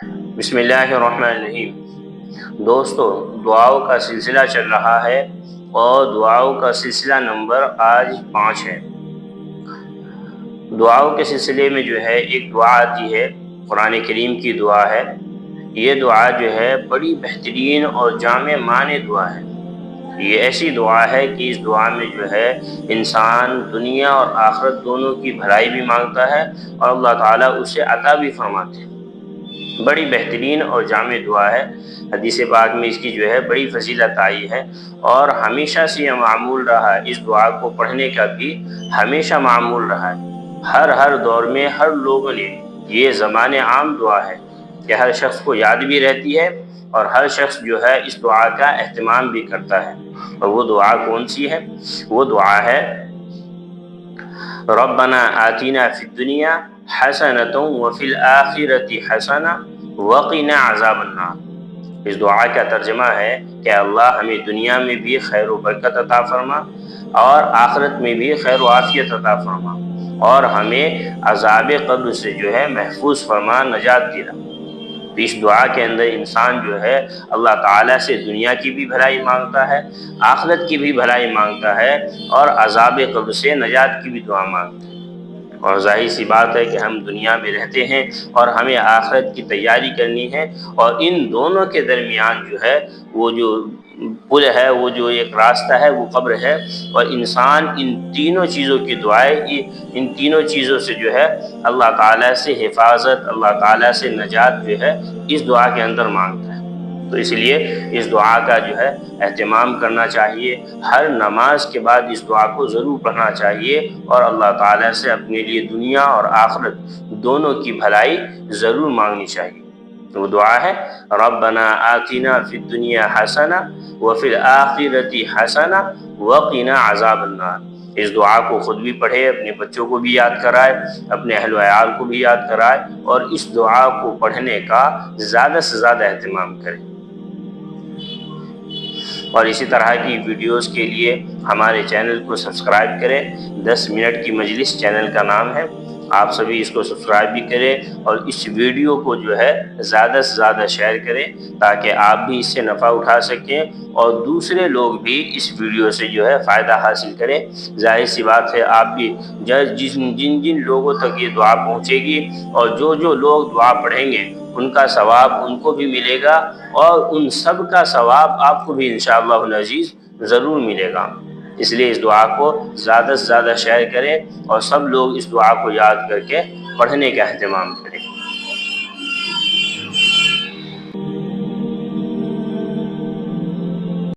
بسم اللہ الرحمن الرحیم۔ دوستو، دعاؤں کا سلسلہ چل رہا ہے اور دعاؤں کا سلسلہ نمبر آج 5 ہے۔ دعاؤں کے سلسلے میں جو ہے ایک دعا آتی ہے، قرآن کریم کی دعا ہے۔ یہ دعا جو ہے بڑی بہترین اور جامع معنی دعا ہے۔ یہ ایسی دعا ہے کہ اس دعا میں جو ہے انسان دنیا اور آخرت دونوں کی بھلائی بھی مانگتا ہے اور اللہ تعالیٰ اسے عطا بھی فرماتے ہیں۔ بڑی بہترین اور جامع دعا ہے۔ حدیث پاک میں اس کی جو ہے بڑی فضیلت آئی ہے اور ہمیشہ سے یہ معمول رہا ہے، اس دعا کو پڑھنے کا بھی ہمیشہ معمول رہا ہے۔ ہر دور میں ہر لوگوں نے، یہ زمان عام دعا ہے کہ ہر شخص کو یاد بھی رہتی ہے اور ہر شخص جو ہے اس دعا کا اہتمام بھی کرتا ہے۔ اور وہ دعا کون سی ہے؟ وہ دعا ہے ربنا آتنا فی الدنیا حسنۃ وفی الآخرۃ حسنۃ وقنا عذاب النار۔ اس دعا کا ترجمہ ہے کہ اللہ ہمیں دنیا میں بھی خیر و برکت عطا فرما اور آخرت میں بھی خیر و عافیت عطا فرما اور ہمیں عذاب قبر سے جو ہے محفوظ فرما، نجات دلا۔ اس دعا کے اندر انسان جو ہے اللہ تعالیٰ سے دنیا کی بھی بھلائی مانگتا ہے، آخرت کی بھی بھلائی مانگتا ہے اور عذاب قبر سے نجات کی بھی دعا مانگتا ہے۔ اور ظاہر سی بات ہے کہ ہم دنیا میں رہتے ہیں اور ہمیں آخرت کی تیاری کرنی ہے، اور ان دونوں کے درمیان جو ہے وہ جو پل ہے، وہ جو ایک راستہ ہے، وہ قبر ہے۔ اور انسان ان تینوں چیزوں کی دعائیں، ان تینوں چیزوں سے جو ہے اللہ تعالیٰ سے حفاظت، اللہ تعالیٰ سے نجات جو ہے اس دعا کے اندر مانگتا ہے۔ تو اس لیے اس دعا کا جو ہے اہتمام کرنا چاہیے، ہر نماز کے بعد اس دعا کو ضرور پڑھنا چاہیے اور اللہ تعالیٰ سے اپنے لیے دنیا اور آخرت دونوں کی بھلائی ضرور مانگنی چاہیے۔ وہ دعا ہے ربنا آتنا فی الدنیا حسنہ وفی الآخرۃ حسنہ وقنا عذاب النار۔ اس دعا کو خود بھی پڑھے، اپنے بچوں کو بھی یاد کرائے، اپنے اہل و عیال کو بھی یاد کرائے اور اس دعا کو پڑھنے کا زیادہ سے زیادہ اہتمام کرے۔ اور اسی طرح کی ویڈیوز کے لیے ہمارے چینل کو سبسکرائب کریں۔ 10 منٹ کی مجلس چینل کا نام ہے، آپ سبھی اس کو سبسکرائب بھی کریں اور اس ویڈیو کو جو ہے زیادہ سے زیادہ شیئر کریں تاکہ آپ بھی اس سے نفع اٹھا سکیں اور دوسرے لوگ بھی اس ویڈیو سے جو ہے فائدہ حاصل کریں۔ ظاہر سی بات ہے آپ بھی جن لوگوں تک یہ دعا پہنچے گی اور جو لوگ دعا پڑھیں گے ان کا ثواب ان کو بھی ملے گا اور ان سب کا ثواب آپ کو بھی انشاءاللہ العزیز ضرور ملے گا۔ اس لیے اس دعا کو زیادہ سے زیادہ شیئر کریں اور سب لوگ اس دعا کو یاد کر کے پڑھنے کا اہتمام کریں۔